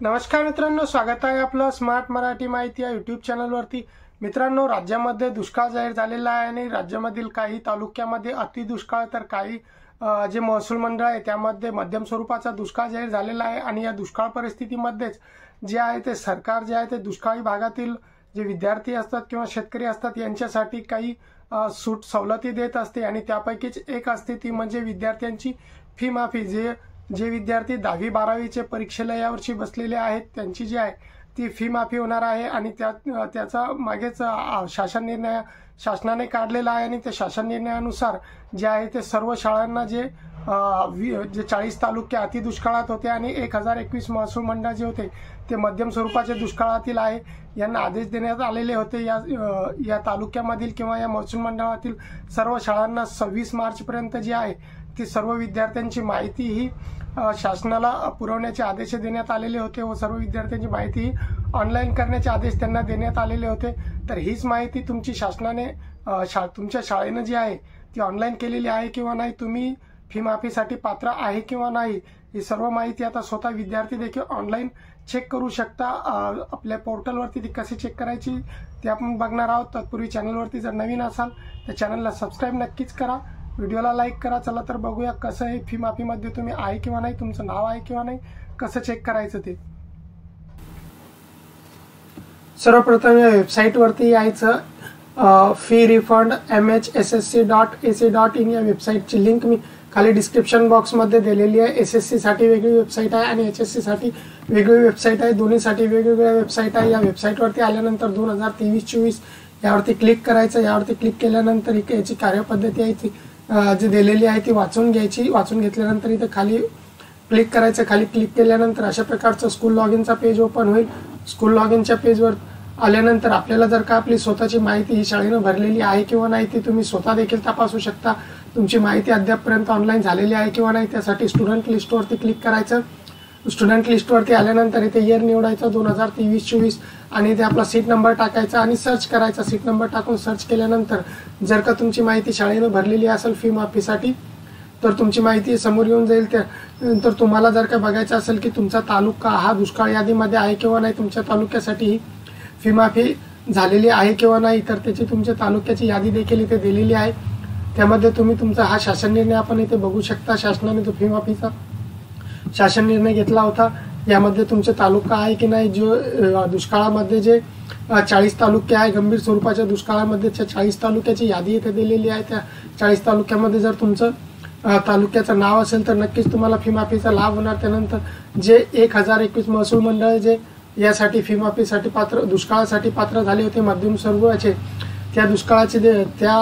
नमस्कार मित्रांनो, स्वागत आहे आपलं स्मार्ट मराठी माहिती या यूट्यूब चॅनलवरती। मित्रांनो, राज्यामध्ये दुष्काळ जाहीर झालेला आहे आणि राज्यामधील काही तालुक्यामध्ये अतिदुष्काळ तर काही जे महसूल मंडळ आहे त्यामध्ये मध्यम स्वरूपाचा दुष्काळ जाहीर झालेला आहे। आणि या दुष्काळ परिस्थितीमध्येच जे आहे ते सरकार जे आहे ते दुष्काळी भागातील जे विद्यार्थी असतात किंवा शेतकरी असतात यांच्यासाठी काही सूट सवलती देत असते आणि त्यापैकीच एक असते ती म्हणजे विद्यार्थ्यांची फी माफी। जे विद्यार्थी 10वी 12वीचे परीक्षेला यावर्षी बसलेले आहेत त्यांची जी आहे ती फी माफी होणार आहे आणि त्याचा मागेच शासनाने काढलेला आहे। आणि त्या शासन निर्णयानुसार जे आहे ते सर्व शाळांना जे 40 तालुके अतिदुष्काळात होते आणि 1021 महसूल मंडळ जे होते ते मध्यम स्वरूपाचे दुष्काळातील आहे यांना आदेश देण्यात आलेले होते। या तालुक्यामधील किंवा या महसूल मंडळातील सर्व शाळांना 26 मार्च पर्यंत जी आहे ती सर्व विद्यार्थ्यांची माहिती ही शासनाला पुरवण्याचे आदेश देण्यात आलेले होते व सर्व विद्यार्थ्यांची माहिती ऑनलाईन करण्याचे आदेश त्यांना देण्यात आलेले होते। तर हीच माहिती तुमची शासनाने तुमच्या शाळेने जी आहे ती ऑनलाईन केलेली आहे किंवा नाही, तुम्ही फी माफीसाठी पात्र आहे किंवा नाही, ही सर्व माहिती आता स्वतः विद्यार्थी देखील ऑनलाईन चेक करू शकता। आपल्या पोर्टलवरती ती कशी चेक करायची ते आपण बघणार आहोत। तत्पूर्वी चॅनलवरती जर नवीन असाल तर चॅनलला सबस्क्राईब नक्कीच करा, व्हिडिओला लाईक करा। चला तर बघूया कसं आहे फी माफीमध्ये तुम्ही आहे किंवा नाही, तुमचं नाव आहे किंवा नाही, कसं चेक करायचं ते। सर्वप्रथम या वेबसाईटवरती यायचं। फी रिफंड mhssc.ac.in या वेबसाईटची लिंक मी खाली डिस्क्रिप्शन बॉक्समध्ये दिलेली आहे। एसएससी साठी वेगळी वेबसाईट आहे आणि एचएससी साठी वेगळी वेबसाईट आहे, दोन्हीसाठी वेगवेगळ्या वेबसाईट आहे। या वेबसाईटवरती आल्यानंतर 2023-24 यावरती क्लिक करायचं। यावरती क्लिक केल्यानंतर याची कार्यपद्धती आहे ती जी दिलेली आहे ती वाचून घ्यायची। वाचून घेतल्यानंतर इथे खाली क्लिक करायचं। खाली क्लिक केल्यानंतर अशा प्रकारचं स्कूल लॉगिनचा पेज ओपन होईल। स्कूल लॉगिनच्या पेजवर आल्यानंतर आपल्याला जर का आपली स्वतःची माहिती ही शाळेनं भरलेली आहे किंवा नाही ती तुम्ही स्वतः देखील तपासू शकता। तुमची माहिती अद्यापपर्यंत ऑनलाईन झालेली आहे किंवा नाही त्यासाठी स्टुडंट लिस्टवरती क्लिक करायचं। स्टुडंट लिस्टवरती आल्यानंतर इथे इयर निवडायचं 2023-24 आणि इथे आपला सीट नंबर टाकायचा आणि सर्च करायचा। सीट नंबर टाकून सर्च केल्यानंतर जर का तुमची माहिती शाळेनं भरलेली असेल फी माफीसाठी तर तुमची माहिती समोर येऊन जाईल। त्यानंतर तुम्हाला जर का बघायचं असेल की तुमचा तालुका हा दुष्काळ यादीमध्ये आहे किंवा नाही, तुमच्या तालुक्यासाठी फी माफी झालेली आहे किंवा नाही, तर त्याची तुमच्या तालुक्याची यादी देखील इथे दिलेली आहे। त्यामध्ये तुम्ही तुमचा हा शासन निर्णय आपण इथे बघू शकता। शासनाने तो फी माफीचा शासन निर्णय घेतला होता। यामध्ये तुमचे तालुका आहे की नाही, जो दुष्काळामध्ये जे 40 तालुके आहे गंभीर स्वरूपाच्या दुष्काळामध्ये 40 तालुक्याची यादी इथे दिलेली आहे। त्या 40 तालुक्यामध्ये जर तुमचं तालुक्याचं नाव असेल तर नक्कीच तुम्हाला फी माफीचा लाभ होणार। त्यानंतर जे 1021 महसूल मंडळ जे यासाठी फी माफीसाठी दुष्काळासाठी पात्र झाले होते मध्यम स्वरूपाचे, त्या दुष्काळाचे त्या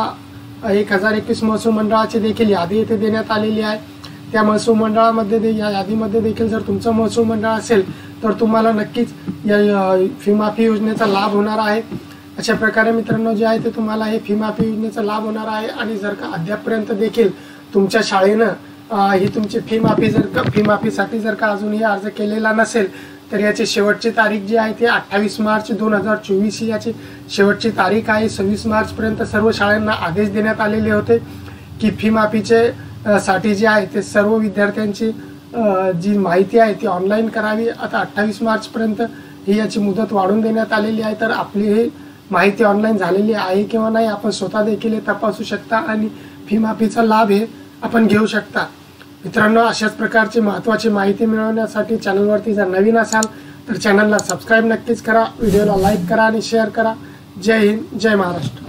1021 महसूल मंडळाची देखील यादी इथे देण्यात आलेली आहे। त्या महसूल मंडळामध्ये या यादीमध्ये देखील जर तुमचं महसूल मंडळ असेल तर तुम्हाला नक्कीच या फी माफी योजनेचा लाभ होणार आहे। अशा प्रकारे मित्रांनो जे आहे ते तुम्हाला हे फी माफी योजनेचा लाभ होणार आहे। आणि जर का अद्यापपर्यंत देखील तुमच्या शाळेनं ही तुमची फी माफीसाठी जर का अजूनही अर्ज केलेला नसेल तर याची शेवटची तारीख जी आहे ती 28 मार्च 2024 ही याची शेवटची तारीख आहे। 26 मार्च पर्यंत सर्व शाळांना आदेश देण्यात आलेले होते की फी माफीचे साठी जे आहे ते सर्व विद्यार्थ्यांची जी माहिती आहे ती ऑनलाईन करावी। आता 28 मार्च पर्यंत ही याची मुदत वाढवून देण्यात आलेली आहे। तर आपली ही माहिती ऑनलाईन झालेली आहे किंवा नाही आपण स्वतः देखील हे तपासू शकता आणि फी माफीचा लाभ हे आपण घेऊ शकता। मित्रांनो, अशाच प्रकारची महत्त्वाची माहिती मिळवण्यासाठी चॅनलवरती जर नवीन असाल तर चॅनलला सबस्क्राईब नक्कीच करा, व्हिडिओला लाईक करा आणि शेअर करा। जय हिंद, जय महाराष्ट्र।